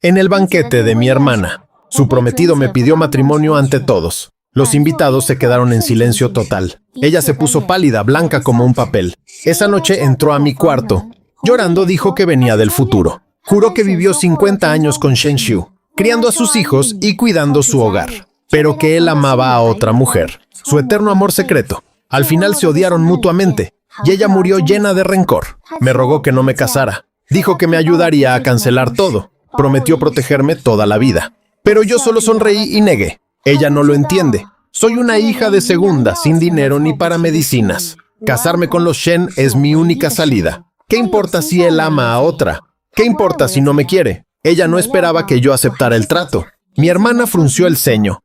En el banquete de mi hermana, su prometido me pidió matrimonio ante todos. Los invitados se quedaron en silencio total. Ella se puso pálida, blanca como un papel. Esa noche entró a mi cuarto. Llorando dijo que venía del futuro. Juró que vivió 50 años con Shen Xiu, criando a sus hijos y cuidando su hogar. Pero que él amaba a otra mujer, su eterno amor secreto. Al final se odiaron mutuamente y ella murió llena de rencor. Me rogó que no me casara. Dijo que me ayudaría a cancelar todo. Prometió protegerme toda la vida. Pero yo solo sonreí y negué. Ella no lo entiende. Soy una hija de segunda, sin dinero ni para medicinas. Casarme con los Shen es mi única salida. ¿Qué importa si él ama a otra? ¿Qué importa si no me quiere? Ella no esperaba que yo aceptara el trato. Mi hermana frunció el ceño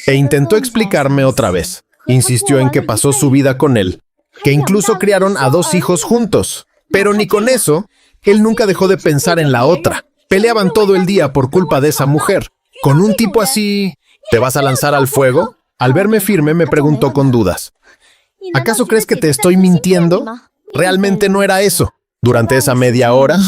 e intentó explicarme otra vez. Insistió en que pasó su vida con él, que incluso criaron a 2 hijos juntos. Pero ni con eso, él nunca dejó de pensar en la otra. Peleaban todo el día por culpa de esa mujer. Con un tipo así, ¿te vas a lanzar al fuego? Al verme firme me preguntó con dudas. ¿Acaso crees que te estoy mintiendo? Realmente no era eso. Durante esa media hora,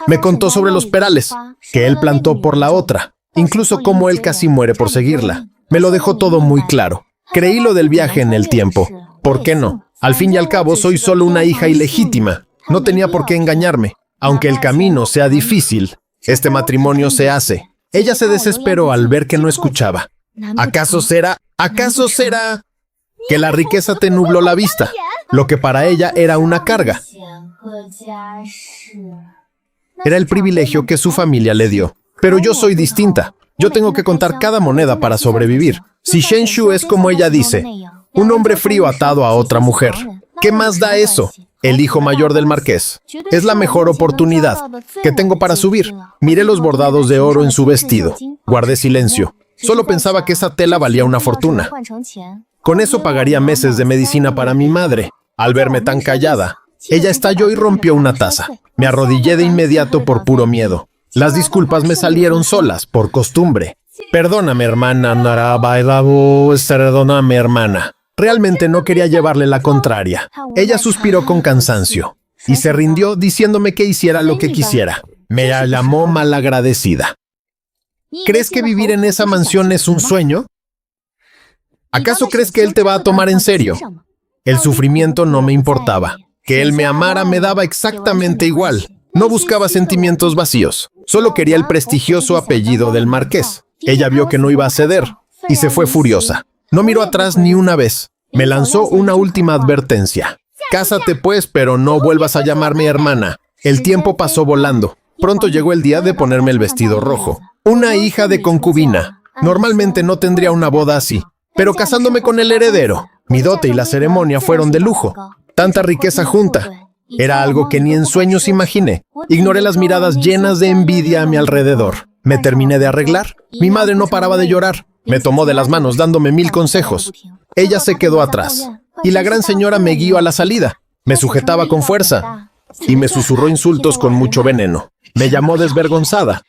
me contó sobre los perales que él plantó por la otra, incluso cómo él casi muere por seguirla. Me lo dejó todo muy claro. Creí lo del viaje en el tiempo. ¿Por qué no? Al fin y al cabo, soy solo una hija ilegítima. No tenía por qué engañarme. Aunque el camino sea difícil, este matrimonio se hace. Ella se desesperó al ver que no escuchaba. ¿Acaso será que la riqueza te nubló la vista? Lo que para ella era una carga. Era el privilegio que su familia le dio. Pero yo soy distinta. Yo tengo que contar cada moneda para sobrevivir. Si Shen Xiu es como ella dice, un hombre frío atado a otra mujer, ¿qué más da eso? El hijo mayor del marqués. Es la mejor oportunidad que tengo para subir. Miré los bordados de oro en su vestido. Guardé silencio. Solo pensaba que esa tela valía una fortuna. Con eso pagaría meses de medicina para mi madre. Al verme tan callada, ella estalló y rompió una taza. Me arrodillé de inmediato por puro miedo. Las disculpas me salieron solas, por costumbre. Perdóname, hermana. Perdóname, hermana. Realmente no quería llevarle la contraria. Ella suspiró con cansancio y se rindió diciéndome que hiciera lo que quisiera. Me llamó malagradecida. ¿Crees que vivir en esa mansión es un sueño? ¿Acaso crees que él te va a tomar en serio? El sufrimiento no me importaba. Que él me amara me daba exactamente igual. No buscaba sentimientos vacíos. Solo quería el prestigioso apellido del marqués. Ella vio que no iba a ceder y se fue furiosa. No miró atrás ni una vez. Me lanzó una última advertencia. Cásate pues, pero no vuelvas a llamarme hermana. El tiempo pasó volando. Pronto llegó el día de ponerme el vestido rojo. Una hija de concubina. Normalmente no tendría una boda así, pero casándome con el heredero. Mi dote y la ceremonia fueron de lujo. Tanta riqueza junta. Era algo que ni en sueños imaginé. Ignoré las miradas llenas de envidia a mi alrededor. Me terminé de arreglar. Mi madre no paraba de llorar. Me tomó de las manos dándome 1000 consejos. Ella se quedó atrás. Y la gran señora me guió a la salida. Me sujetaba con fuerza. Y me susurró insultos con mucho veneno. Me llamó desvergonzada.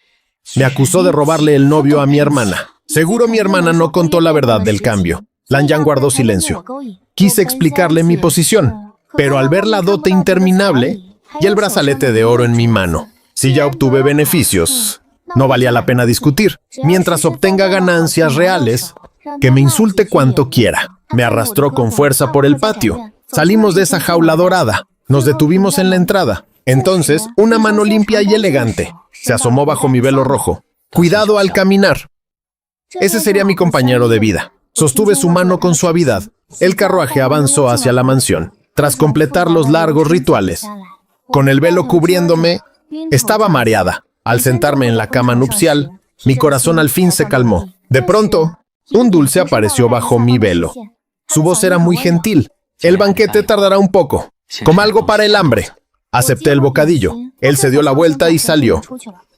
Me acusó de robarle el novio a mi hermana. Seguro mi hermana no contó la verdad del cambio. Lanyan guardó silencio. Quise explicarle mi posición, pero al ver la dote interminable y el brazalete de oro en mi mano, si ya obtuve beneficios, no valía la pena discutir. Mientras obtenga ganancias reales, que me insulte cuanto quiera. Me arrastró con fuerza por el patio. Salimos de esa jaula dorada. Nos detuvimos en la entrada. Entonces, una mano limpia y elegante se asomó bajo mi velo rojo. Cuidado al caminar. Ese sería mi compañero de vida. Sostuve su mano con suavidad. El carruaje avanzó hacia la mansión. Tras completar los largos rituales, con el velo cubriéndome, estaba mareada. Al sentarme en la cama nupcial, mi corazón al fin se calmó. De pronto, un dulce apareció bajo mi velo. Su voz era muy gentil. El banquete tardará un poco. Coma algo para el hambre. Acepté el bocadillo. Él se dio la vuelta y salió.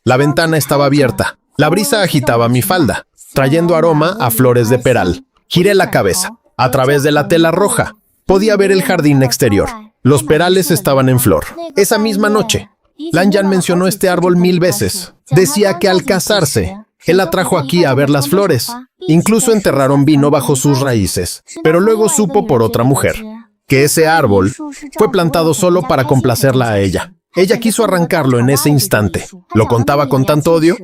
La ventana estaba abierta. La brisa agitaba mi falda, trayendo aroma a flores de peral. Giré la cabeza. A través de la tela roja, podía ver el jardín exterior. Los perales estaban en flor. Esa misma noche, Lanyan mencionó este árbol 1000 veces. Decía que al casarse, él la trajo aquí a ver las flores. Incluso enterraron vino bajo sus raíces. Pero luego supo por otra mujer que ese árbol fue plantado solo para complacerla a ella. Ella quiso arrancarlo en ese instante. Lo contaba con tanto odio.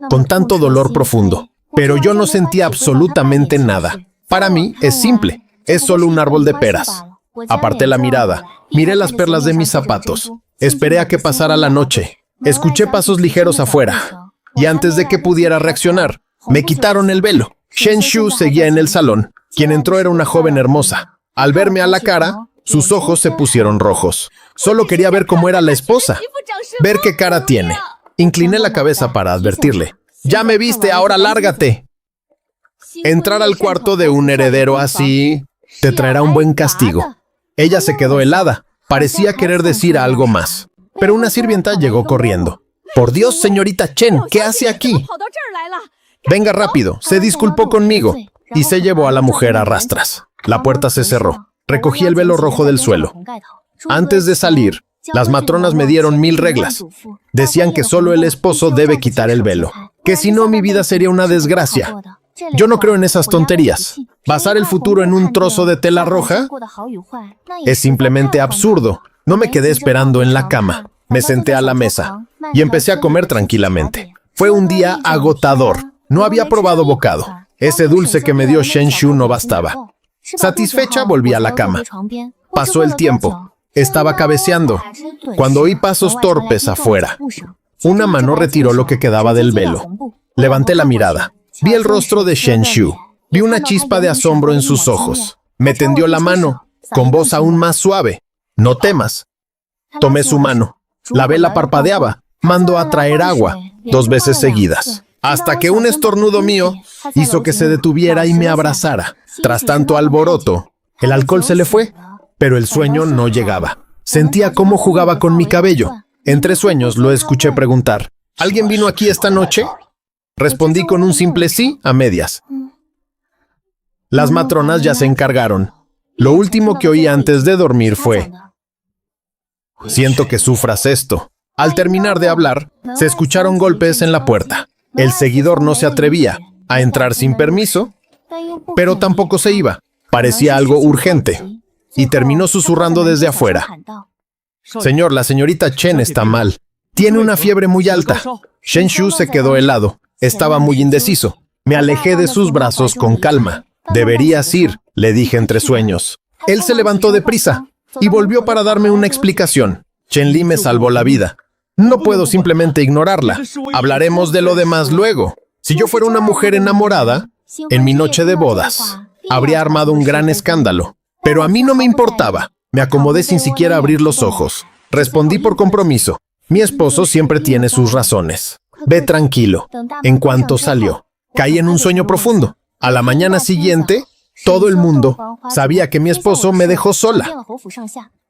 con tanto dolor profundo. Pero yo no sentía absolutamente nada. Para mí es simple. Es solo un árbol de peras. Aparté la mirada. Miré las perlas de mis zapatos. Esperé a que pasara la noche. Escuché pasos ligeros afuera. Y antes de que pudiera reaccionar, me quitaron el velo. Shen Shu seguía en el salón. Quien entró era una joven hermosa. Al verme a la cara, sus ojos se pusieron rojos. Solo quería ver cómo era la esposa. Ver qué cara tiene. Incliné la cabeza para advertirle. «Ya me viste, ahora lárgate». Entrar al cuarto de un heredero así te traerá un buen castigo. Ella se quedó helada. Parecía querer decir algo más. Pero una sirvienta llegó corriendo. «Por Dios, señorita Chen, ¿qué hace aquí? Venga rápido». Se disculpó conmigo y se llevó a la mujer a rastras. La puerta se cerró. Recogí el velo rojo del suelo. Antes de salir, las matronas me dieron 1000 reglas. Decían que solo el esposo debe quitar el velo, que si no mi vida sería una desgracia. Yo no creo en esas tonterías. Basar el futuro en un trozo de tela roja es simplemente absurdo. No me quedé esperando en la cama. Me senté a la mesa y empecé a comer tranquilamente. Fue un día agotador. No había probado bocado. Ese dulce que me dio Shen Shu no bastaba. Satisfecha, volví a la cama. Pasó el tiempo. Estaba cabeceando cuando oí pasos torpes afuera. Una mano retiró lo que quedaba del velo. Levanté la mirada. Vi el rostro de Shen Shu. Vi una chispa de asombro en sus ojos. Me tendió la mano, con voz aún más suave. «No temas». Tomé su mano. La vela parpadeaba. Mandó a traer agua 2 veces seguidas, hasta que un estornudo mío hizo que se detuviera y me abrazara. Tras tanto alboroto, el alcohol se le fue, pero el sueño no llegaba. Sentía cómo jugaba con mi cabello. Entre sueños lo escuché preguntar: «¿Alguien vino aquí esta noche?». Respondí con un simple sí a medias. Las matronas ya se encargaron. Lo último que oí antes de dormir fue: «Siento que sufras esto». Al terminar de hablar, se escucharon golpes en la puerta. El seguidor no se atrevía a entrar sin permiso, pero tampoco se iba. Parecía algo urgente. Y terminó susurrando desde afuera: «Señor, la señorita Chen está mal. Tiene una fiebre muy alta». Shen Shu se quedó helado. Estaba muy indeciso. Me alejé de sus brazos con calma. «Deberías ir», le dije entre sueños. Él se levantó deprisa y volvió para darme una explicación. «Chen Li me salvó la vida. No puedo simplemente ignorarla. Hablaremos de lo demás luego. Si yo fuera una mujer enamorada, en mi noche de bodas, habría armado un gran escándalo. Pero a mí no me importaba. Me acomodé sin siquiera abrir los ojos. Respondí por compromiso: «Mi esposo siempre tiene sus razones. Ve tranquilo». En cuanto salió, caí en un sueño profundo. A la mañana siguiente, todo el mundo sabía que mi esposo me dejó sola.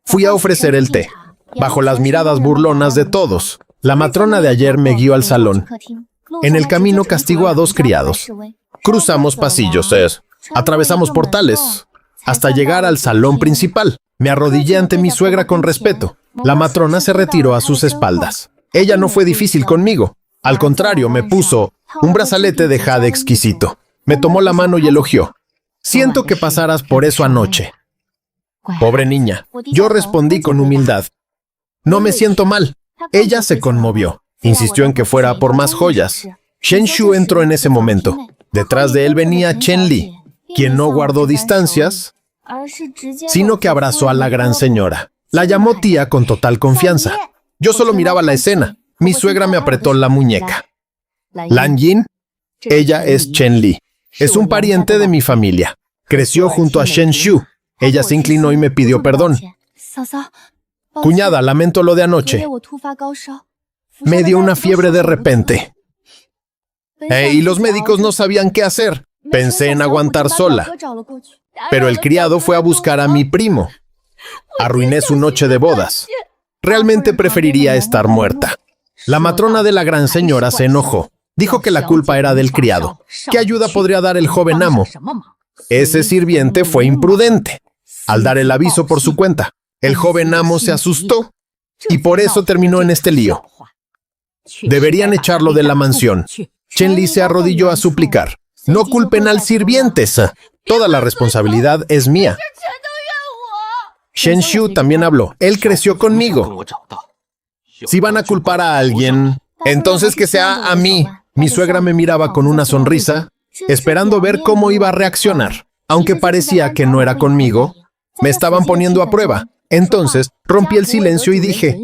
Fui a ofrecer el té. Bajo las miradas burlonas de todos, la matrona de ayer me guió al salón. En el camino castigó a 2 criados. Cruzamos pasillos, atravesamos portales, hasta llegar al salón principal. Me arrodillé ante mi suegra con respeto. La matrona se retiró a sus espaldas. Ella no fue difícil conmigo. Al contrario, me puso un brazalete de jade exquisito. Me tomó la mano y elogió: «Siento que pasaras por eso anoche». «Pobre niña». Yo respondí con humildad: «No me siento mal». Ella se conmovió. Insistió en que fuera por más joyas. Shen Shu entró en ese momento. Detrás de él venía Chen Li, quien no guardó distancias, sino que abrazó a la gran señora. La llamó tía con total confianza. Yo solo miraba la escena. Mi suegra me apretó la muñeca. «Lan Yin, ella es Chen Li. Es un pariente de mi familia. Creció junto a Shen Shu». Ella se inclinó y me pidió perdón. «Cuñada, lamento lo de anoche. Me dio una fiebre de repente. Y los médicos no sabían qué hacer. Pensé en aguantar sola. Pero el criado fue a buscar a mi primo. Arruiné su noche de bodas. Realmente preferiría estar muerta». La matrona de la gran señora se enojó. Dijo que la culpa era del criado. ¿Qué ayuda podría dar el joven amo? Ese sirviente fue imprudente al dar el aviso por su cuenta. El joven amo se asustó y por eso terminó en este lío. Deberían echarlo de la mansión. Chen Li se arrodilló a suplicar: «No culpen al sirviente. Toda la responsabilidad es mía». Shen Shu también habló. «Él creció conmigo. Si van a culpar a alguien, entonces que sea a mí». Mi suegra me miraba con una sonrisa, esperando ver cómo iba a reaccionar. Aunque parecía que no era conmigo, me estaban poniendo a prueba. Entonces rompí el silencio y dije,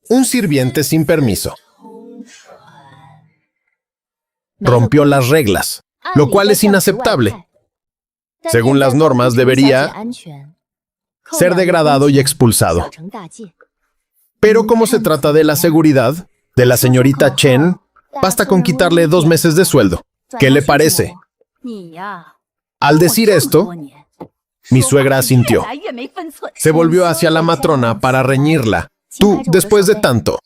un sirviente sin permiso. Rompió las reglas, lo cual es inaceptable. Según las normas, debería ser degradado y expulsado. Pero como se trata de la seguridad de la señorita Chen, basta con quitarle 2 meses de sueldo. ¿Qué le parece? Al decir esto, mi suegra asintió. Se volvió hacia la matrona para reñirla. Tú, después de tanto,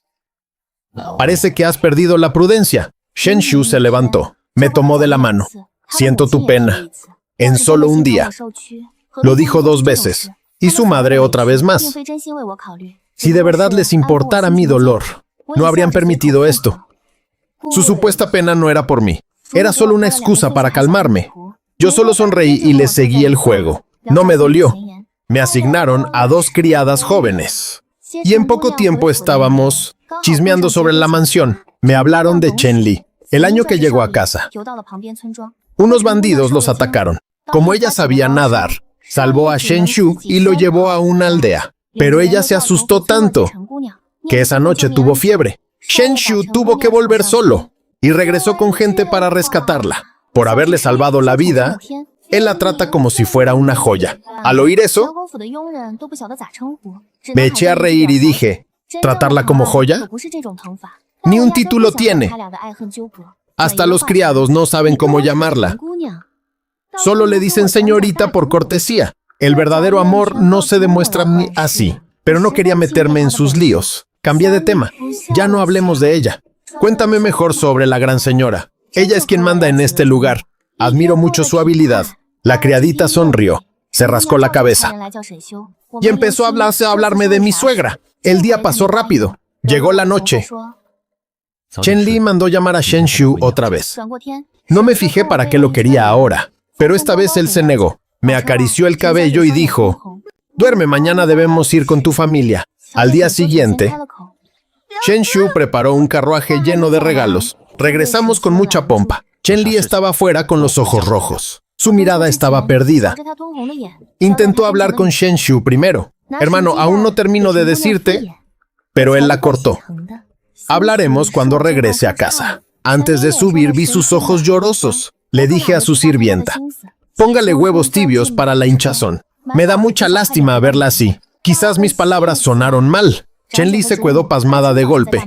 parece que has perdido la prudencia. Shen Shu se levantó, me tomó de la mano. Siento tu pena. En solo un día. Lo dijo 2 veces. Y su madre otra vez más. Si de verdad les importara mi dolor, no habrían permitido esto. Su supuesta pena no era por mí. Era solo una excusa para calmarme. Yo solo sonreí y les seguí el juego. No me dolió. Me asignaron a 2 criadas jóvenes. Y en poco tiempo estábamos chismeando sobre la mansión. Me hablaron de Chen Li. El año que llegó a casa, unos bandidos los atacaron. Como ella sabía nadar, salvó a Shen Shu y lo llevó a una aldea. Pero ella se asustó tanto que esa noche tuvo fiebre. Shen Shu tuvo que volver solo y regresó con gente para rescatarla. Por haberle salvado la vida, él la trata como si fuera una joya. Al oír eso, me eché a reír y dije, ¿tratarla como joya? Ni un título tiene. Hasta los criados no saben cómo llamarla. Solo le dicen señorita por cortesía. El verdadero amor no se demuestra así. Pero no quería meterme en sus líos. Cambié de tema. Ya no hablemos de ella. Cuéntame mejor sobre la gran señora. Ella es quien manda en este lugar. Admiro mucho su habilidad. La criadita sonrió. Se rascó la cabeza. Y empezó a hablarme de mi suegra. El día pasó rápido. Llegó la noche. Chen Li mandó llamar a Shen Shu otra vez. No me fijé para qué lo quería ahora, pero esta vez él se negó. Me acarició el cabello y dijo, duerme, mañana debemos ir con tu familia. Al día siguiente, Shen Shu preparó un carruaje lleno de regalos. Regresamos con mucha pompa. Chen Li estaba afuera con los ojos rojos. Su mirada estaba perdida. Intentó hablar con Shen Shu primero. Hermano, aún no termino de decirte, pero él la cortó. Hablaremos cuando regrese a casa. Antes de subir vi sus ojos llorosos. Le dije a su sirvienta, póngale huevos tibios para la hinchazón. Me da mucha lástima verla así. Quizás mis palabras sonaron mal. Chen Li se quedó pasmada de golpe.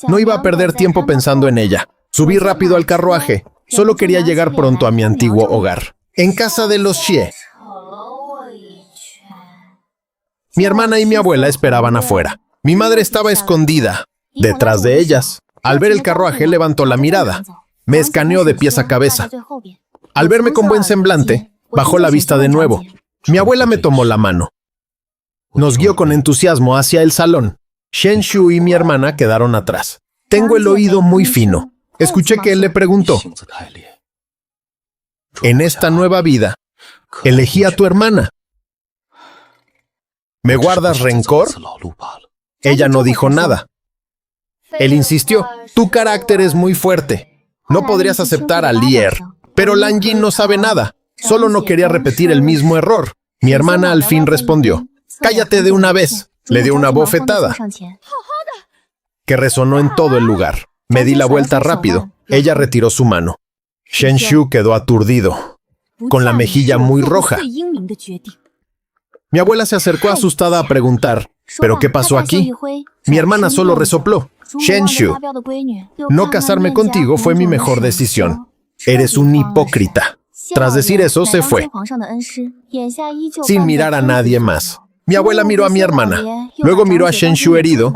No iba a perder tiempo pensando en ella. Subí rápido al carruaje. Solo quería llegar pronto a mi antiguo hogar. En casa de los Xie. Mi hermana y mi abuela esperaban afuera. Mi madre estaba escondida detrás de ellas. Al ver el carruaje, levantó la mirada. Me escaneó de pies a cabeza. Al verme con buen semblante, bajó la vista de nuevo. Mi abuela me tomó la mano. Nos guió con entusiasmo hacia el salón. Shen Shu y mi hermana quedaron atrás. Tengo el oído muy fino. Escuché que él le preguntó, en esta nueva vida, elegí a tu hermana. ¿Me guardas rencor? Ella no dijo nada. Él insistió, tu carácter es muy fuerte. No podrías aceptar a Lier. Pero Lan Yin no sabe nada. Solo no quería repetir el mismo error. Mi hermana al fin respondió, cállate de una vez. Le dio una bofetada que resonó en todo el lugar. Me di la vuelta rápido. Ella retiró su mano. Shen Shu quedó aturdido, con la mejilla muy roja. Mi abuela se acercó asustada a preguntar, ¿pero qué pasó aquí? Mi hermana solo resopló. Shen Shu, no casarme contigo fue mi mejor decisión. Eres un hipócrita. Tras decir eso, se fue, sin mirar a nadie más. Mi abuela miró a mi hermana, luego miró a Shen Shu herido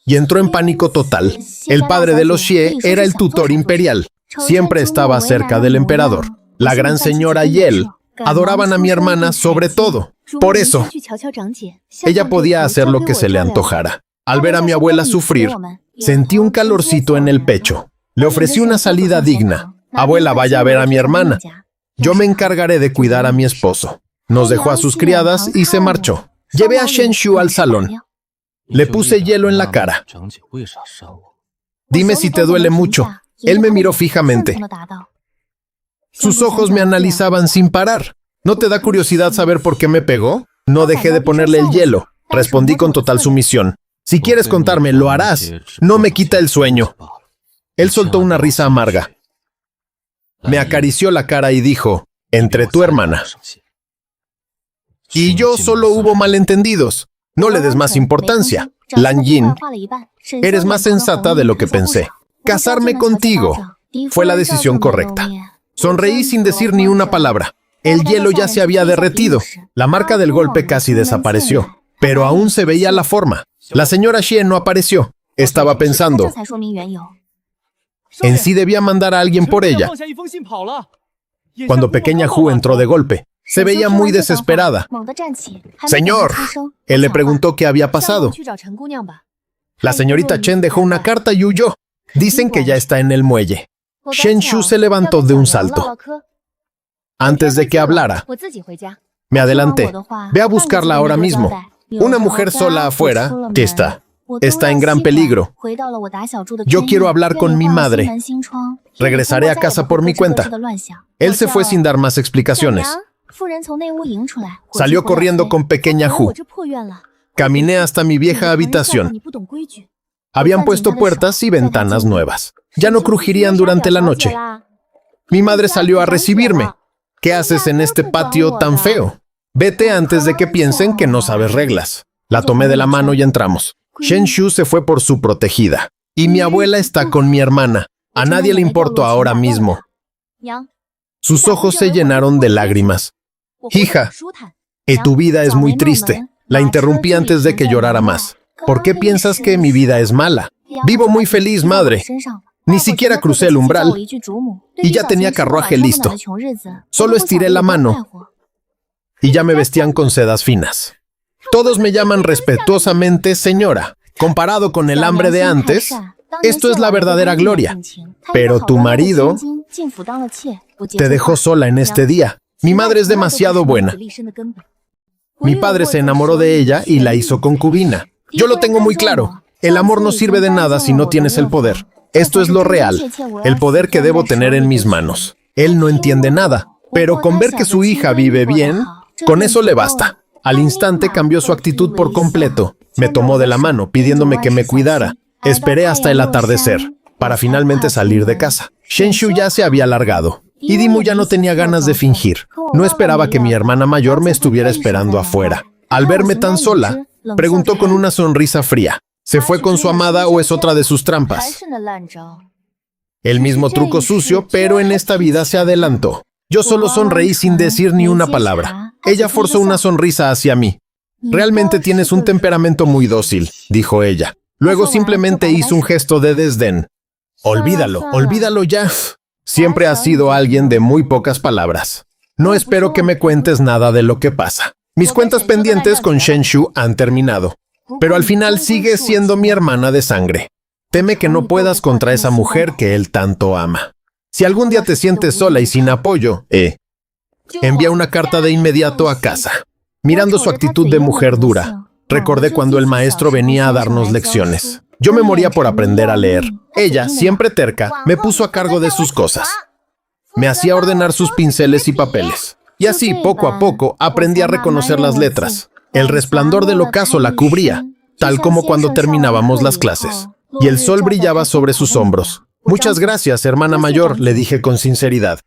y entró en pánico total. El padre de los Xie era el tutor imperial. Siempre estaba cerca del emperador. La gran señora y él adoraban a mi hermana sobre todo. Por eso, ella podía hacer lo que se le antojara. Al ver a mi abuela sufrir, sentí un calorcito en el pecho. Le ofrecí una salida digna. Abuela, vaya a ver a mi hermana. Yo me encargaré de cuidar a mi esposo. Nos dejó a sus criadas y se marchó. Llevé a Shen Shu al salón. Le puse hielo en la cara. Dime si te duele mucho. Él me miró fijamente. Sus ojos me analizaban sin parar. ¿No te da curiosidad saber por qué me pegó? No dejé de ponerle el hielo. Respondí con total sumisión. Si quieres contarme, lo harás. No me quita el sueño. Él soltó una risa amarga. Me acarició la cara y dijo, entre tu hermana y yo solo hubo malentendidos. No le des más importancia. Lan Yin, eres más sensata de lo que pensé. Casarme contigo fue la decisión correcta. Sonreí sin decir ni una palabra. El hielo ya se había derretido. La marca del golpe casi desapareció, pero aún se veía la forma. La señora Xie no apareció. Estaba pensando, en sí debía mandar a alguien por ella. Cuando pequeña Hu entró de golpe, se veía muy desesperada. Señor, él le preguntó qué había pasado. La señorita Chen dejó una carta y huyó. Dicen que ya está en el muelle. Shen Shu se levantó de un salto. Antes de que hablara, me adelanté. Ve a buscarla ahora mismo. Una mujer sola afuera, ¿qué está? Está en gran peligro. Yo quiero hablar con mi madre. Regresaré a casa por mi cuenta. Él se fue sin dar más explicaciones. Salió corriendo con pequeña Hu. Caminé hasta mi vieja habitación. Habían puesto puertas y ventanas nuevas. Ya no crujirían durante la noche. Mi madre salió a recibirme. ¿Qué haces en este patio tan feo? Vete antes de que piensen que no sabes reglas. La tomé de la mano y entramos. Shen Shu se fue por su protegida. Y mi abuela está con mi hermana. A nadie le importó ahora mismo. Sus ojos se llenaron de lágrimas. Hija, tu vida es muy triste. La interrumpí antes de que llorara más. ¿Por qué piensas que mi vida es mala? Vivo muy feliz, madre. Ni siquiera crucé el umbral. Y ya tenía carruaje listo. Solo estiré la mano. Y ya me vestían con sedas finas. Todos me llaman respetuosamente señora. Comparado con el hambre de antes, esto es la verdadera gloria. Pero tu marido te dejó sola en este día. Mi madre es demasiado buena. Mi padre se enamoró de ella y la hizo concubina. Yo lo tengo muy claro. El amor no sirve de nada si no tienes el poder. Esto es lo real, el poder que debo tener en mis manos. Él no entiende nada, pero con ver que su hija vive bien, con eso le basta. Al instante cambió su actitud por completo. Me tomó de la mano, pidiéndome que me cuidara. Esperé hasta el atardecer, para finalmente salir de casa. Shen Shu ya se había largado, y Dimu ya no tenía ganas de fingir. No esperaba que mi hermana mayor me estuviera esperando afuera. Al verme tan sola, preguntó con una sonrisa fría, ¿se fue con su amada o es otra de sus trampas? El mismo truco sucio, pero en esta vida se adelantó. Yo solo sonreí sin decir ni una palabra. Ella forzó una sonrisa hacia mí. Realmente tienes un temperamento muy dócil, dijo ella. Luego simplemente hizo un gesto de desdén. Olvídalo ya. Siempre has sido alguien de muy pocas palabras. No espero que me cuentes nada de lo que pasa. Mis cuentas pendientes con Shen Shu han terminado. Pero al final sigue siendo mi hermana de sangre. Teme que no puedas contra esa mujer que él tanto ama. Si algún día te sientes sola y sin apoyo, envía una carta de inmediato a casa. Mirando su actitud de mujer dura, recordé cuando el maestro venía a darnos lecciones. Yo me moría por aprender a leer. Ella, siempre terca, me puso a cargo de sus cosas. Me hacía ordenar sus pinceles y papeles. Y así, poco a poco, aprendí a reconocer las letras. El resplandor del ocaso la cubría, tal como cuando terminábamos las clases. Y el sol brillaba sobre sus hombros. Muchas gracias, hermana mayor, le dije con sinceridad.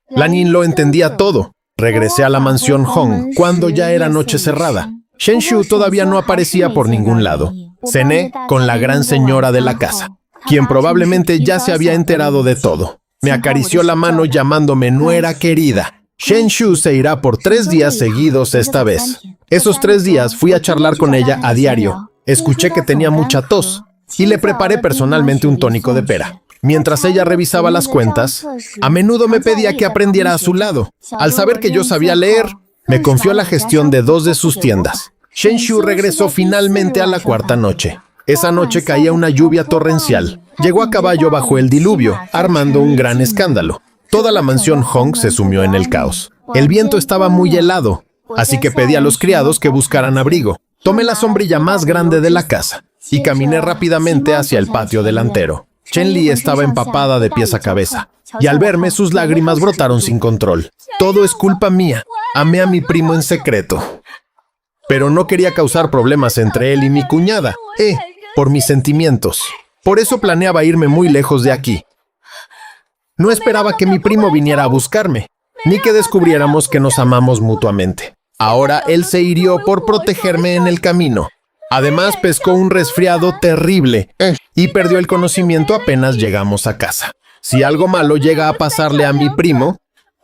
Lan Yin lo entendía todo. Regresé a la mansión Hong cuando ya era noche cerrada. Shen Shu todavía no aparecía por ningún lado. Cené con la gran señora de la casa, quien probablemente ya se había enterado de todo. Me acarició la mano llamándome nuera querida. Shen Shu se irá por 3 días seguidos esta vez. Esos 3 días fui a charlar con ella a diario. Escuché que tenía mucha tos y le preparé personalmente un tónico de pera. Mientras ella revisaba las cuentas, a menudo me pedía que aprendiera a su lado. Al saber que yo sabía leer, me confió la gestión de 2 de sus tiendas. Shen Shu regresó finalmente a la 4ª noche. Esa noche caía una lluvia torrencial. Llegó a caballo bajo el diluvio, armando un gran escándalo. Toda la mansión Hong se sumió en el caos. El viento estaba muy helado, así que pedí a los criados que buscaran abrigo. Tomé la sombrilla más grande de la casa y caminé rápidamente hacia el patio delantero. Chen Li estaba empapada de pies a cabeza, y al verme sus lágrimas brotaron sin control. Todo es culpa mía. Amé a mi primo en secreto. Pero no quería causar problemas entre él y mi cuñada, por mis sentimientos. Por eso planeaba irme muy lejos de aquí. No esperaba que mi primo viniera a buscarme, ni que descubriéramos que nos amamos mutuamente. Ahora él se hirió por protegerme en el camino. Además, pescó un resfriado terrible y perdió el conocimiento apenas llegamos a casa. Si algo malo llega a pasarle a mi primo,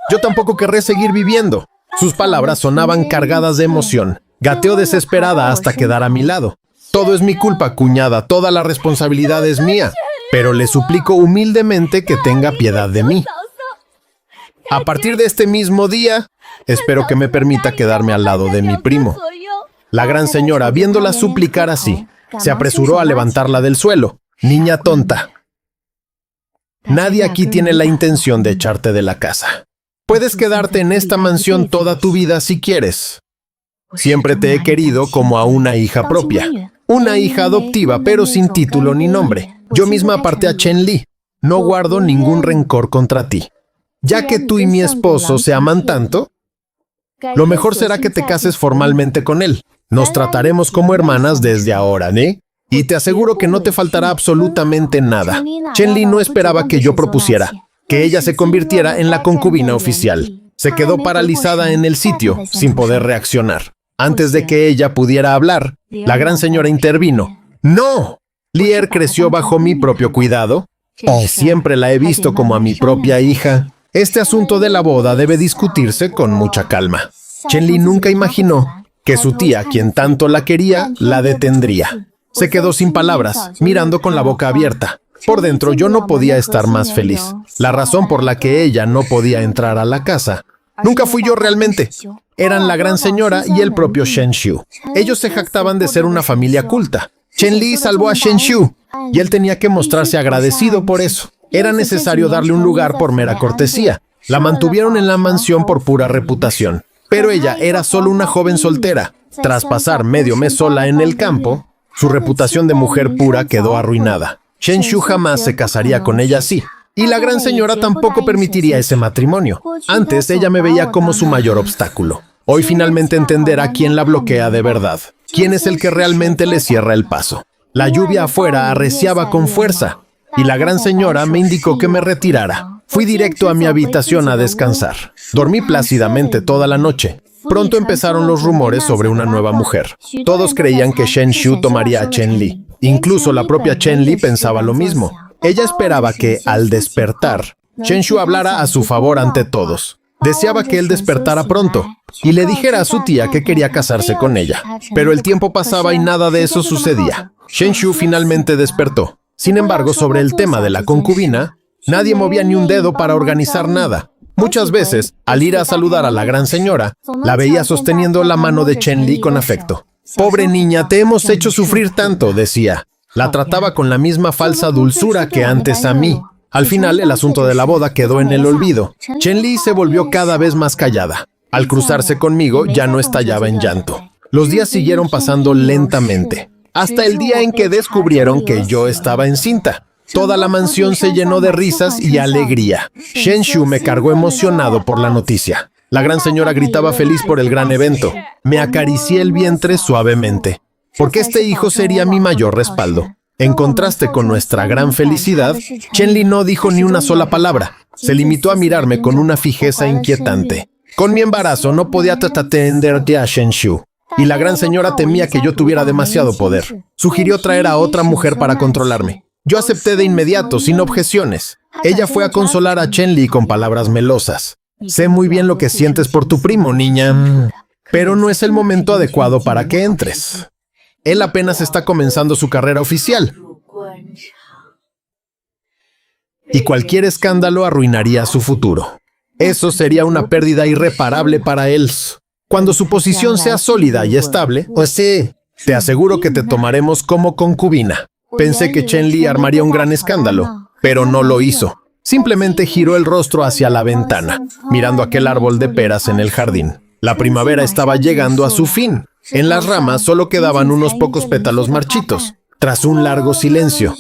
yo tampoco querré seguir viviendo. Sus palabras sonaban cargadas de emoción. Gateó desesperada hasta quedar a mi lado. Todo es mi culpa, cuñada, toda la responsabilidad es mía. Pero le suplico humildemente que tenga piedad de mí. A partir de este mismo día, espero que me permita quedarme al lado de mi primo. La gran señora, viéndola suplicar así, se apresuró a levantarla del suelo. Niña tonta. Nadie aquí tiene la intención de echarte de la casa. Puedes quedarte en esta mansión toda tu vida si quieres. Siempre te he querido como a una hija propia. Una hija adoptiva, pero sin título ni nombre. Yo misma aparté a Chen Li. No guardo ningún rencor contra ti. Ya que tú y mi esposo se aman tanto, lo mejor será que te cases formalmente con él. Nos trataremos como hermanas desde ahora, ¿eh? Y te aseguro que no te faltará absolutamente nada. Chen Li no esperaba que yo propusiera que ella se convirtiera en la concubina oficial. Se quedó paralizada en el sitio, sin poder reaccionar. Antes de que ella pudiera hablar, la gran señora intervino. ¡No! Lier creció bajo mi propio cuidado y siempre la he visto como a mi propia hija. Este asunto de la boda debe discutirse con mucha calma. Chen Li nunca imaginó que su tía, quien tanto la quería, la detendría. Se quedó sin palabras, mirando con la boca abierta. Por dentro yo no podía estar más feliz. La razón por la que ella no podía entrar a la casa nunca fui yo realmente. Eran la gran señora y el propio Shen Xiu. Ellos se jactaban de ser una familia culta. Chen Li salvó a Shen Xiu y él tenía que mostrarse agradecido por eso. Era necesario darle un lugar por mera cortesía. La mantuvieron en la mansión por pura reputación. Pero ella era solo una joven soltera. Tras pasar medio mes sola en el campo, su reputación de mujer pura quedó arruinada. Shen Xiu jamás se casaría con ella así. Y la gran señora tampoco permitiría ese matrimonio. Antes ella me veía como su mayor obstáculo. Hoy finalmente entenderá quién la bloquea de verdad. Quién es el que realmente le cierra el paso. La lluvia afuera arreciaba con fuerza y la gran señora me indicó que me retirara. Fui directo a mi habitación a descansar. Dormí plácidamente toda la noche. Pronto empezaron los rumores sobre una nueva mujer. Todos creían que Shen Xiu tomaría a Chen Li. Incluso la propia Chen Li pensaba lo mismo. Ella esperaba que, al despertar, Chen Xiu hablara a su favor ante todos. Deseaba que él despertara pronto y le dijera a su tía que quería casarse con ella. Pero el tiempo pasaba y nada de eso sucedía. Shen Xiu finalmente despertó. Sin embargo, sobre el tema de la concubina, nadie movía ni un dedo para organizar nada. Muchas veces, al ir a saludar a la gran señora, la veía sosteniendo la mano de Chen Li con afecto. «Pobre niña, te hemos hecho sufrir tanto», decía. La trataba con la misma falsa dulzura que antes a mí. Al final, el asunto de la boda quedó en el olvido. Chen Li se volvió cada vez más callada. Al cruzarse conmigo, ya no estallaba en llanto. Los días siguieron pasando lentamente, hasta el día en que descubrieron que yo estaba encinta. Toda la mansión se llenó de risas y alegría. Shen Xiu me cargó emocionado por la noticia. La gran señora gritaba feliz por el gran evento. Me acaricié el vientre suavemente, porque este hijo sería mi mayor respaldo. En contraste con nuestra gran felicidad, Chen Li no dijo ni una sola palabra. Se limitó a mirarme con una fijeza inquietante. Con mi embarazo no podía atender a Shen Xiu, y la gran señora temía que yo tuviera demasiado poder. Sugirió traer a otra mujer para controlarme. Yo acepté de inmediato, sin objeciones. Ella fue a consolar a Chen Li con palabras melosas. Sé muy bien lo que sientes por tu primo, niña, pero no es el momento adecuado para que entres. Él apenas está comenzando su carrera oficial. Y cualquier escándalo arruinaría su futuro. Eso sería una pérdida irreparable para él. Cuando su posición sea sólida y estable, pues sí, te aseguro que te tomaremos como concubina. Pensé que Chen Li armaría un gran escándalo, pero no lo hizo. Simplemente giró el rostro hacia la ventana, mirando aquel árbol de peras en el jardín. La primavera estaba llegando a su fin. En las ramas solo quedaban unos pocos pétalos marchitos. Tras un largo silencio,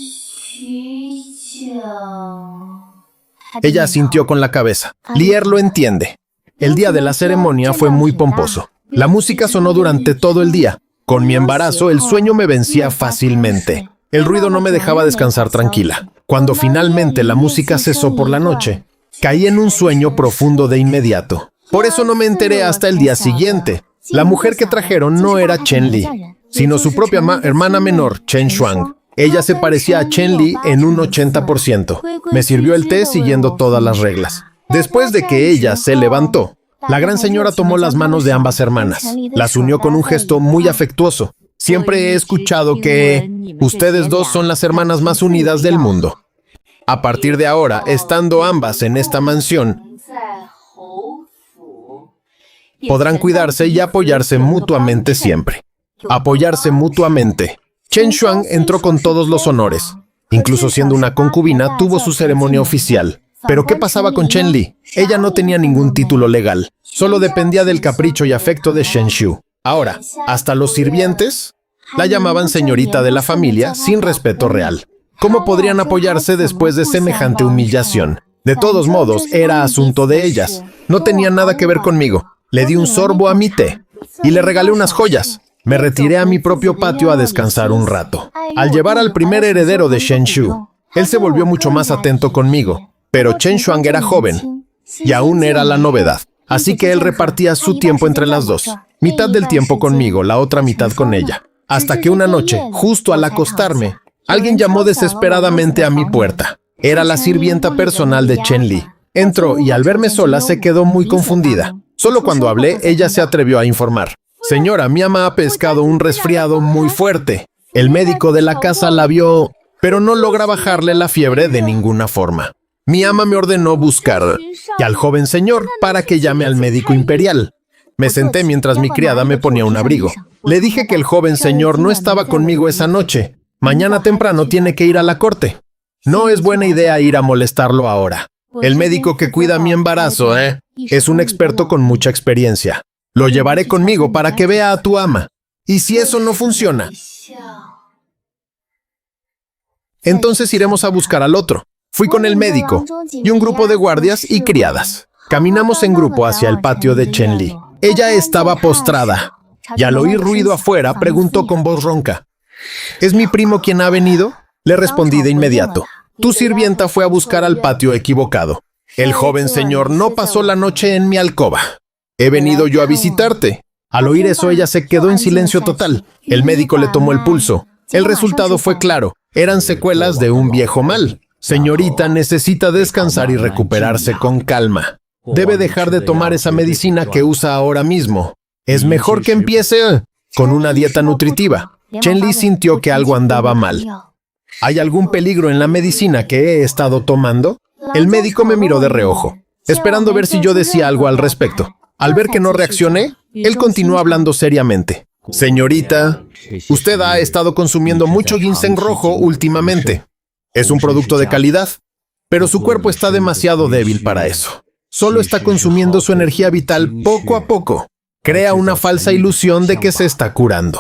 Ella asintió con la cabeza. Lier lo entiende. El día de la ceremonia fue muy pomposo. La música sonó durante todo el día. Con mi embarazo, el sueño me vencía fácilmente. El ruido no me dejaba descansar tranquila. Cuando finalmente la música cesó por la noche, caí en un sueño profundo de inmediato. Por eso no me enteré hasta el día siguiente. La mujer que trajeron no era Chen Li, sino su propia hermana menor, Chen Shuang. Ella se parecía a Chen Li en un 80%. Me sirvió el té siguiendo todas las reglas. Después de que ella se levantó, la gran señora tomó las manos de ambas hermanas. Las unió con un gesto muy afectuoso. Siempre he escuchado que ustedes dos son las hermanas más unidas del mundo. A partir de ahora, estando ambas en esta mansión, podrán cuidarse y apoyarse mutuamente siempre. Apoyarse mutuamente. Chen Shuang entró con todos los honores. Incluso siendo una concubina, tuvo su ceremonia oficial. Pero ¿qué pasaba con Chen Li? Ella no tenía ningún título legal. Solo dependía del capricho y afecto de Shen Xiu. Ahora, hasta los sirvientes la llamaban señorita de la familia sin respeto real. ¿Cómo podrían apoyarse después de semejante humillación? De todos modos, era asunto de ellas. No tenía nada que ver conmigo. Le di un sorbo a mi té y le regalé unas joyas. Me retiré a mi propio patio a descansar un rato. Al llevar al primer heredero de Shen Xiu, él se volvió mucho más atento conmigo. Pero Chen Shuang era joven y aún era la novedad. Así que él repartía su tiempo entre las dos. Mitad del tiempo conmigo, la otra mitad con ella. Hasta que una noche, justo al acostarme, alguien llamó desesperadamente a mi puerta. Era la sirvienta personal de Chen Li. Entró y al verme sola se quedó muy confundida. Solo cuando hablé, ella se atrevió a informar. Señora, mi ama ha pescado un resfriado muy fuerte. El médico de la casa la vio, pero no logra bajarle la fiebre de ninguna forma. Mi ama me ordenó buscar al joven señor para que llame al médico imperial. Me senté mientras mi criada me ponía un abrigo. Le dije que el joven señor no estaba conmigo esa noche. Mañana temprano tiene que ir a la corte. No es buena idea ir a molestarlo ahora. El médico que cuida mi embarazo, es un experto con mucha experiencia. Lo llevaré conmigo para que vea a tu ama. Y si eso no funciona, entonces iremos a buscar al otro. Fui con el médico y un grupo de guardias y criadas. Caminamos en grupo hacia el patio de Chen Li. Ella estaba postrada y al oír ruido afuera preguntó con voz ronca: ¿Es mi primo quien ha venido? Le respondí de inmediato: tu sirvienta fue a buscar al patio equivocado. El joven señor no pasó la noche en mi alcoba. He venido yo a visitarte. Al oír eso, ella se quedó en silencio total. El médico le tomó el pulso. El resultado fue claro. Eran secuelas de un viejo mal. Señorita, necesita descansar y recuperarse con calma. Debe dejar de tomar esa medicina que usa ahora mismo. Es mejor que empiece con una dieta nutritiva. Chen Li sintió que algo andaba mal. ¿Hay algún peligro en la medicina que he estado tomando? El médico me miró de reojo, esperando ver si yo decía algo al respecto. Al ver que no reaccioné, él continuó hablando seriamente. Señorita, usted ha estado consumiendo mucho ginseng rojo últimamente. Es un producto de calidad, pero su cuerpo está demasiado débil para eso. Solo está consumiendo su energía vital poco a poco. Crea una falsa ilusión de que se está curando.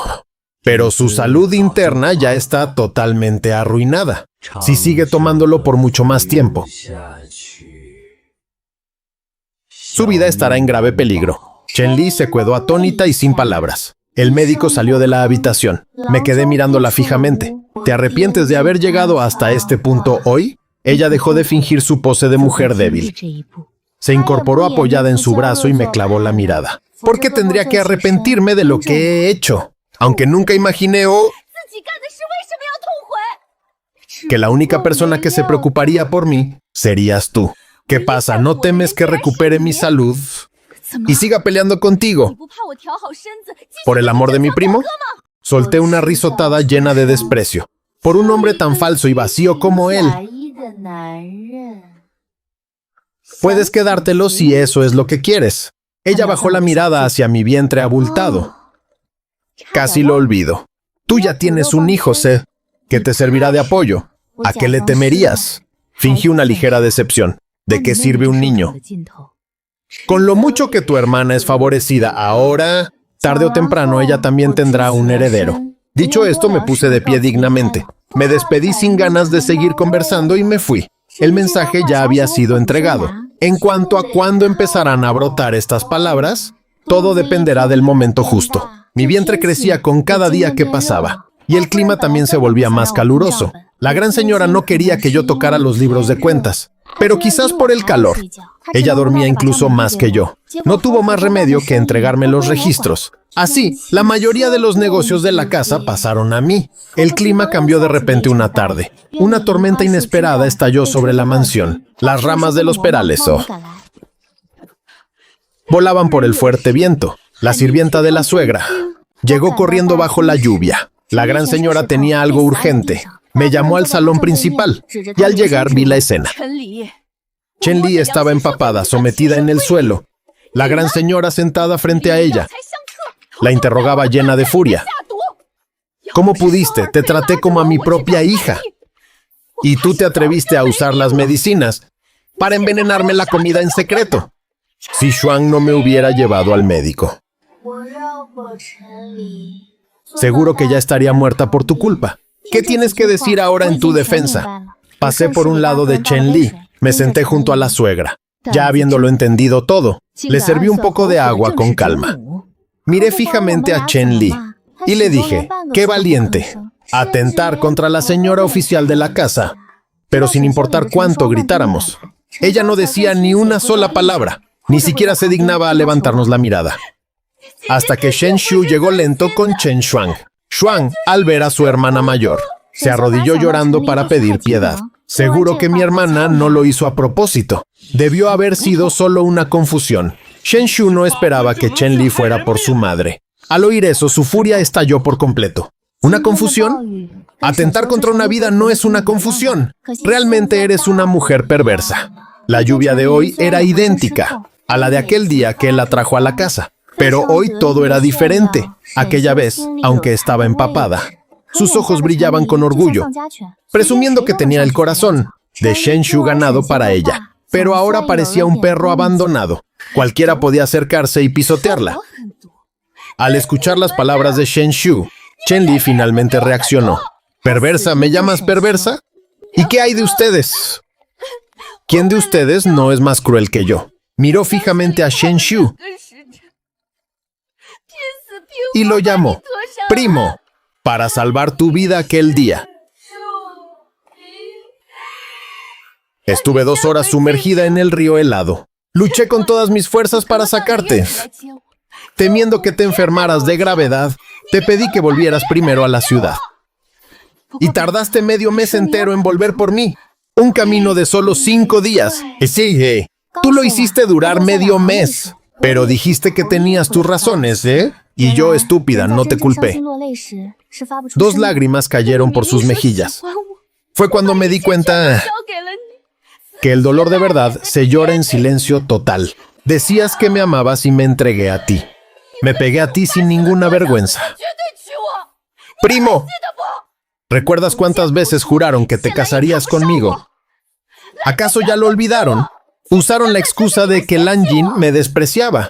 Pero su salud interna ya está totalmente arruinada si sigue tomándolo por mucho más tiempo. Su vida estará en grave peligro. Chen Li se quedó atónita y sin palabras. El médico salió de la habitación. Me quedé mirándola fijamente. ¿Te arrepientes de haber llegado hasta este punto hoy? Ella dejó de fingir su pose de mujer débil. Se incorporó apoyada en su brazo y me clavó la mirada. ¿Por qué tendría que arrepentirme de lo que he hecho? Aunque nunca imaginé que la única persona que se preocuparía por mí serías tú. ¿Qué pasa? ¿No temes que recupere mi salud y siga peleando contigo por el amor de mi primo? Solté una risotada llena de desprecio. Por un hombre tan falso y vacío como él. Puedes quedártelo si eso es lo que quieres. Ella bajó la mirada hacia mi vientre abultado. Casi lo olvido. Tú ya tienes un hijo, sé, que te servirá de apoyo. ¿A qué le temerías? Fingí una ligera decepción. ¿De qué sirve un niño? Con lo mucho que tu hermana es favorecida ahora, tarde o temprano ella también tendrá un heredero. Dicho esto, me puse de pie dignamente. Me despedí sin ganas de seguir conversando y me fui. El mensaje ya había sido entregado. En cuanto a cuándo empezarán a brotar estas palabras, todo dependerá del momento justo. Mi vientre crecía con cada día que pasaba, y el clima también se volvía más caluroso. La gran señora no quería que yo tocara los libros de cuentas, pero quizás por el calor. Ella dormía incluso más que yo. No tuvo más remedio que entregarme los registros. Así, la mayoría de los negocios de la casa pasaron a mí. El clima cambió de repente una tarde. Una tormenta inesperada estalló sobre la mansión. Las ramas de los perales, volaban por el fuerte viento. La sirvienta de la suegra llegó corriendo bajo la lluvia. La gran señora tenía algo urgente. Me llamó al salón principal y al llegar vi la escena. Chen Li estaba empapada, sometida en el suelo. La gran señora sentada frente a ella. La interrogaba llena de furia. ¿Cómo pudiste? Te traté como a mi propia hija. Y tú te atreviste a usar las medicinas para envenenarme la comida en secreto. Si Xuan no me hubiera llevado al médico, seguro que ya estaría muerta por tu culpa. ¿Qué tienes que decir ahora en tu defensa? Pasé por un lado de Chen Li. Me senté junto a la suegra. Ya habiéndolo entendido todo, le serví un poco de agua con calma. Miré fijamente a Chen Li y le dije, ¡qué valiente! Atentar contra la señora oficial de la casa, pero sin importar cuánto gritáramos. Ella no decía ni una sola palabra, ni siquiera se dignaba a levantarnos la mirada. Hasta que Shen Shu llegó lento con Chen Xuan. Xuan, al ver a su hermana mayor, se arrodilló llorando para pedir piedad. Seguro que mi hermana no lo hizo a propósito. Debió haber sido solo una confusión. Shen Shu no esperaba que Chen Li fuera por su madre. Al oír eso, su furia estalló por completo. ¿Una confusión? Atentar contra una vida no es una confusión. Realmente eres una mujer perversa. La lluvia de hoy era idéntica a la de aquel día que él la trajo a la casa. Pero hoy todo era diferente. Aquella vez, aunque estaba empapada, sus ojos brillaban con orgullo, presumiendo que tenía el corazón de Shen Shu ganado para ella. Pero ahora parecía un perro abandonado. Cualquiera podía acercarse y pisotearla. Al escuchar las palabras de Shen Shu, Chen Li finalmente reaccionó. ¿Perversa? ¿Me llamas perversa? ¿Y qué hay de ustedes? ¿Quién de ustedes no es más cruel que yo? Miró fijamente a Shen Shu y lo llamó primo para salvar tu vida aquel día. Estuve 2 horas sumergida en el río helado. Luché con todas mis fuerzas para sacarte. Temiendo que te enfermaras de gravedad, te pedí que volvieras primero a la ciudad. Y tardaste medio mes entero en volver por mí. Un camino de solo 5 días. Sí, tú lo hiciste durar medio mes. Pero dijiste que tenías tus razones, ¿eh? Y yo, estúpida, no te culpé. 2 lágrimas cayeron por sus mejillas. Fue cuando me di cuenta que el dolor de verdad se llora en silencio total. Decías que me amabas y me entregué a ti. Me pegué a ti sin ninguna vergüenza. ¡Primo! ¿Recuerdas cuántas veces juraron que te casarías conmigo? ¿Acaso ya lo olvidaron? Usaron la excusa de que Lan Jin me despreciaba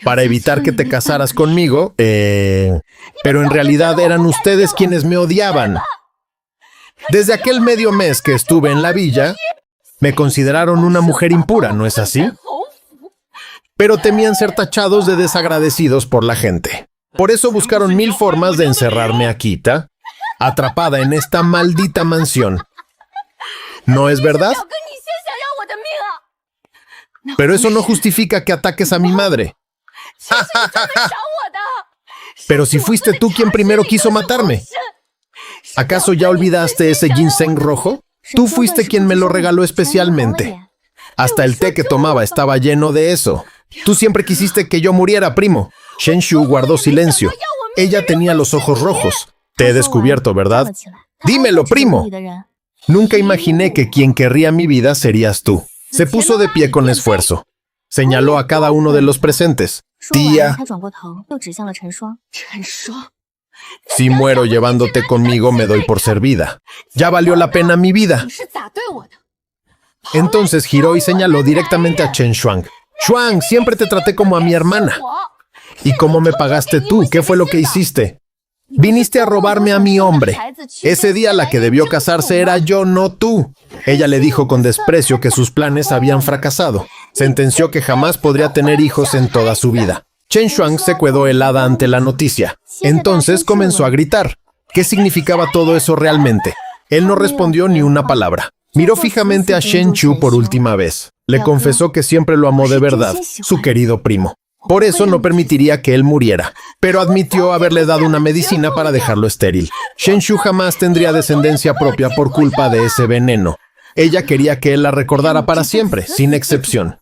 para evitar que te casaras conmigo, pero en realidad eran ustedes quienes me odiaban. Desde aquel medio mes que estuve en la villa, me consideraron una mujer impura, ¿no es así? Pero temían ser tachados de desagradecidos por la gente. Por eso buscaron 1000 formas de encerrarme aquí, atrapada en esta maldita mansión. ¿No es verdad? Pero eso no justifica que ataques a mi madre. Pero si fuiste tú quien primero quiso matarme. ¿Acaso ya olvidaste ese ginseng rojo? Tú fuiste quien me lo regaló especialmente. Hasta el té que tomaba estaba lleno de eso. Tú siempre quisiste que yo muriera, primo. Shen Shu guardó silencio. Ella tenía los ojos rojos. Te he descubierto, ¿verdad? Dímelo, primo. Nunca imaginé que quien querría mi vida serías tú. Se puso de pie con esfuerzo. Señaló a cada uno de los presentes. Tía, si muero llevándote conmigo, me doy por servida. Ya valió la pena mi vida. Entonces giró y señaló directamente a Chen Xuan. Xuan, siempre te traté como a mi hermana. ¿Y cómo me pagaste tú? ¿Qué fue lo que hiciste? Viniste a robarme a mi hombre. Ese día la que debió casarse era yo, no tú. Ella le dijo con desprecio que sus planes habían fracasado. Sentenció que jamás podría tener hijos en toda su vida. Chen Shuang se quedó helada ante la noticia. Entonces comenzó a gritar. ¿Qué significaba todo eso realmente? Él no respondió ni una palabra. Miró fijamente a Shen Chu por última vez. Le confesó que siempre lo amó de verdad, su querido primo. Por eso no permitiría que él muriera, pero admitió haberle dado una medicina para dejarlo estéril. Shen Chu jamás tendría descendencia propia por culpa de ese veneno. Ella quería que él la recordara para siempre, sin excepción.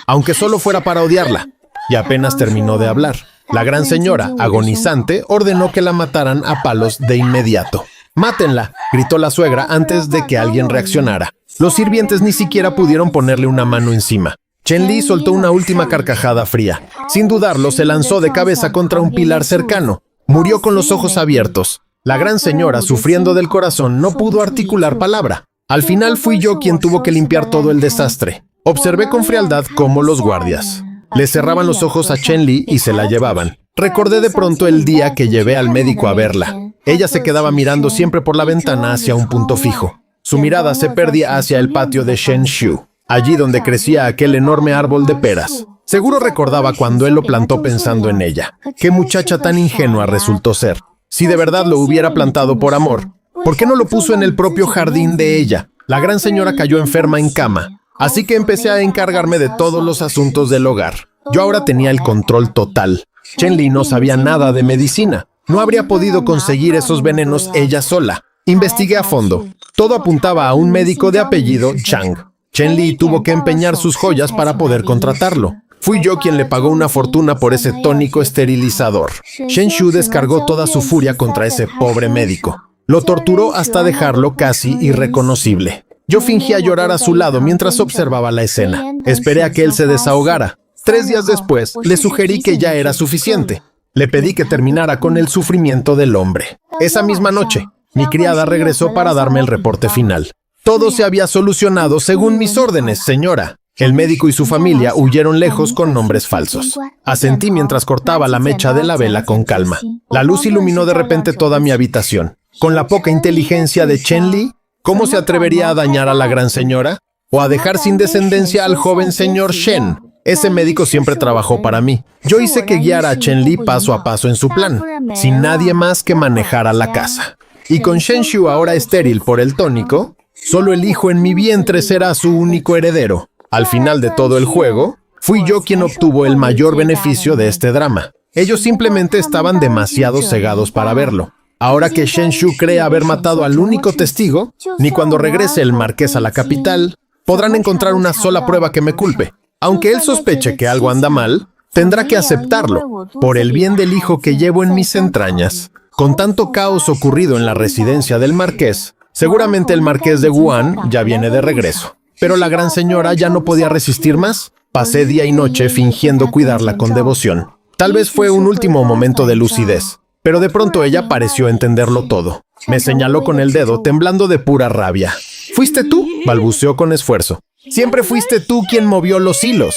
Aunque solo fuera para odiarla. Y apenas terminó de hablar. La gran señora, agonizante, ordenó que la mataran a palos de inmediato. «¡Mátenla!», gritó la suegra antes de que alguien reaccionara. Los sirvientes ni siquiera pudieron ponerle una mano encima. Chen Li soltó una última carcajada fría. Sin dudarlo, se lanzó de cabeza contra un pilar cercano. Murió con los ojos abiertos. La gran señora, sufriendo del corazón, no pudo articular palabra. Al final fui yo quien tuvo que limpiar todo el desastre. Observé con frialdad cómo los guardias le cerraban los ojos a Chen Li y se la llevaban. Recordé de pronto el día que llevé al médico a verla. Ella se quedaba mirando siempre por la ventana hacia un punto fijo. Su mirada se perdía hacia el patio de Shen Shu, allí donde crecía aquel enorme árbol de peras. Seguro recordaba cuando él lo plantó pensando en ella. Qué muchacha tan ingenua resultó ser. Si de verdad lo hubiera plantado por amor, ¿por qué no lo puso en el propio jardín de ella? La gran señora cayó enferma en cama, así que empecé a encargarme de todos los asuntos del hogar. Yo ahora tenía el control total. Chen Li no sabía nada de medicina. No habría podido conseguir esos venenos ella sola. Investigué a fondo. Todo apuntaba a un médico de apellido Chang. Chen Li tuvo que empeñar sus joyas para poder contratarlo. Fui yo quien le pagó una fortuna por ese tónico esterilizador. Shen Shu descargó toda su furia contra ese pobre médico. Lo torturó hasta dejarlo casi irreconocible. Yo fingía llorar a su lado mientras observaba la escena. Esperé a que él se desahogara. 3 días después, le sugerí que ya era suficiente. Le pedí que terminara con el sufrimiento del hombre. Esa misma noche, mi criada regresó para darme el reporte final. Todo se había solucionado según mis órdenes, señora. El médico y su familia huyeron lejos con nombres falsos. Asentí mientras cortaba la mecha de la vela con calma. La luz iluminó de repente toda mi habitación. Con la poca inteligencia de Chen Li, ¿cómo se atrevería a dañar a la gran señora? ¿O a dejar sin descendencia al joven señor Shen? Ese médico siempre trabajó para mí. Yo hice que guiara a Chen Li paso a paso en su plan, sin nadie más que manejara la casa. Y con Shen Shu ahora estéril por el tónico, solo el hijo en mi vientre será su único heredero. Al final de todo el juego, fui yo quien obtuvo el mayor beneficio de este drama. Ellos simplemente estaban demasiado cegados para verlo. Ahora que Shen Shu cree haber matado al único testigo, ni cuando regrese el marqués a la capital, podrán encontrar una sola prueba que me culpe. Aunque él sospeche que algo anda mal, tendrá que aceptarlo, por el bien del hijo que llevo en mis entrañas. Con tanto caos ocurrido en la residencia del marqués, seguramente el marqués de Wuhan ya viene de regreso. Pero la gran señora ya no podía resistir más. Pasé día y noche fingiendo cuidarla con devoción. Tal vez fue un último momento de lucidez, pero de pronto ella pareció entenderlo todo. Me señaló con el dedo, temblando de pura rabia. «¿Fuiste tú?», balbuceó con esfuerzo. «Siempre fuiste tú quien movió los hilos».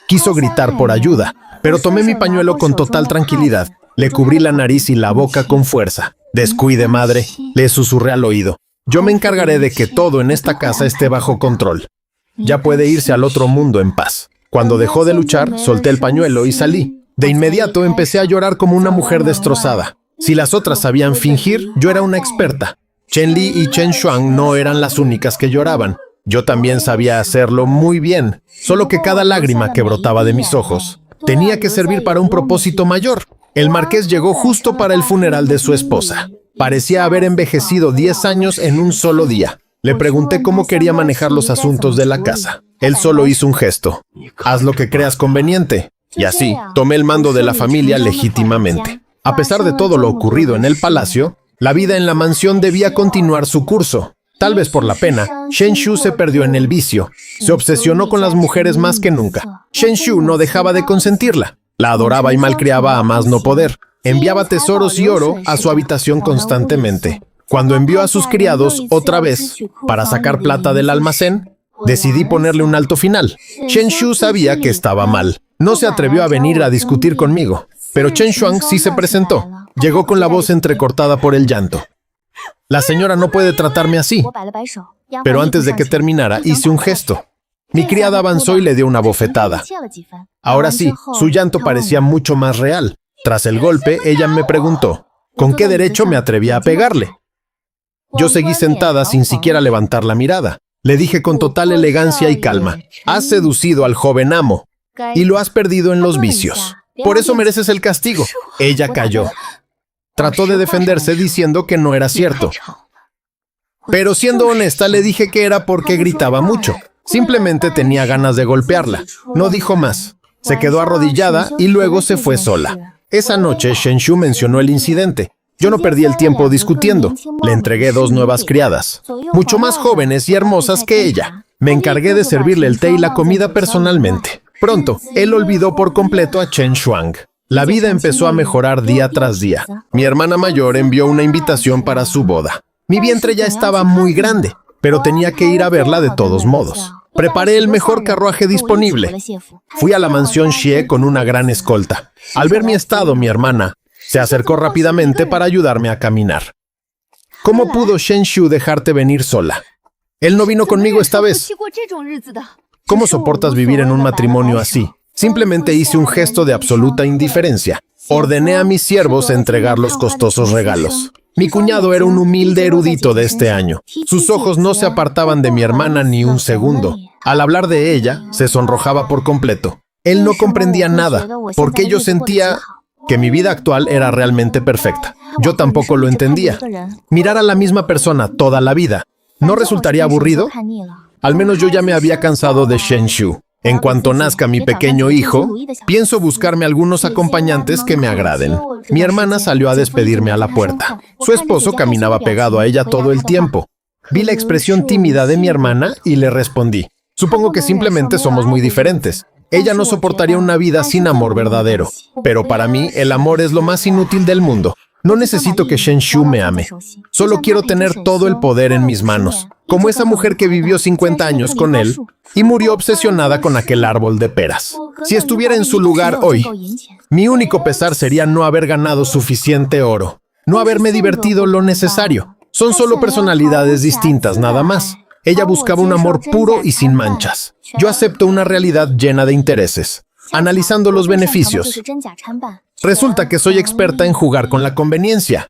Quiso gritar por ayuda, pero tomé mi pañuelo con total tranquilidad. Le cubrí la nariz y la boca con fuerza. «Descuide, madre», le susurré al oído. «Yo me encargaré de que todo en esta casa esté bajo control. Ya puede irse al otro mundo en paz». Cuando dejó de luchar, solté el pañuelo y salí. De inmediato empecé a llorar como una mujer destrozada. Si las otras sabían fingir, yo era una experta. Chen Li y Chen Shuang no eran las únicas que lloraban. Yo también sabía hacerlo muy bien, solo que cada lágrima que brotaba de mis ojos tenía que servir para un propósito mayor. El marqués llegó justo para el funeral de su esposa. Parecía haber envejecido 10 años en un solo día. Le pregunté cómo quería manejar los asuntos de la casa. Él solo hizo un gesto. «Haz lo que creas conveniente». Y así, tomé el mando de la familia legítimamente. A pesar de todo lo ocurrido en el palacio, la vida en la mansión debía continuar su curso. Tal vez por la pena, Shen Shu se perdió en el vicio. Se obsesionó con las mujeres más que nunca. Shen Shu no dejaba de consentirla. La adoraba y malcriaba a más no poder. Enviaba tesoros y oro a su habitación constantemente. Cuando envió a sus criados otra vez para sacar plata del almacén, decidí ponerle un alto final. Shen Shu sabía que estaba mal. No se atrevió a venir a discutir conmigo. Pero Chen Shuang sí se presentó. Llegó con la voz entrecortada por el llanto. La señora no puede tratarme así. Pero antes de que terminara, hice un gesto. Mi criada avanzó y le dio una bofetada. Ahora sí, su llanto parecía mucho más real. Tras el golpe, ella me preguntó, ¿con qué derecho me atrevía a pegarle? Yo seguí sentada sin siquiera levantar la mirada. Le dije con total elegancia y calma, has seducido al joven amo y lo has perdido en los vicios. Por eso mereces el castigo. Ella cayó. Trató de defenderse diciendo que no era cierto. Pero siendo honesta, le dije que era porque gritaba mucho. Simplemente tenía ganas de golpearla. No dijo más. Se quedó arrodillada y luego se fue sola. Esa noche, Shen Shu mencionó el incidente. Yo no perdí el tiempo discutiendo. Le entregué 2 nuevas criadas, mucho más jóvenes y hermosas que ella. Me encargué de servirle el té y la comida personalmente. Pronto, él olvidó por completo a Chen Shuang. La vida empezó a mejorar día tras día. Mi hermana mayor envió una invitación para su boda. Mi vientre ya estaba muy grande, pero tenía que ir a verla de todos modos. Preparé el mejor carruaje disponible. Fui a la mansión Xie con una gran escolta. Al ver mi estado, mi hermana se acercó rápidamente para ayudarme a caminar. ¿Cómo pudo Shen Shu dejarte venir sola? Él no vino conmigo esta vez. ¿Cómo soportas vivir en un matrimonio así? Simplemente hice un gesto de absoluta indiferencia. Ordené a mis siervos entregar los costosos regalos. Mi cuñado era un humilde erudito de este año. Sus ojos no se apartaban de mi hermana ni un segundo. Al hablar de ella, se sonrojaba por completo. Él no comprendía nada, porque yo sentía que mi vida actual era realmente perfecta. Yo tampoco lo entendía. Mirar a la misma persona toda la vida, ¿no resultaría aburrido? Al menos yo ya me había cansado de Shen Shu. En cuanto nazca mi pequeño hijo, pienso buscarme algunos acompañantes que me agraden. Mi hermana salió a despedirme a la puerta. Su esposo caminaba pegado a ella todo el tiempo. Vi la expresión tímida de mi hermana y le respondí. Supongo que simplemente somos muy diferentes. Ella no soportaría una vida sin amor verdadero. Pero para mí, el amor es lo más inútil del mundo. No necesito que Shen Shu me ame. Solo quiero tener todo el poder en mis manos. Como esa mujer que vivió 50 años con él y murió obsesionada con aquel árbol de peras. Si estuviera en su lugar hoy, mi único pesar sería no haber ganado suficiente oro. No haberme divertido lo necesario. Son solo personalidades distintas, nada más. Ella buscaba un amor puro y sin manchas. Yo acepto una realidad llena de intereses. Analizando los beneficios, resulta que soy experta en jugar con la conveniencia.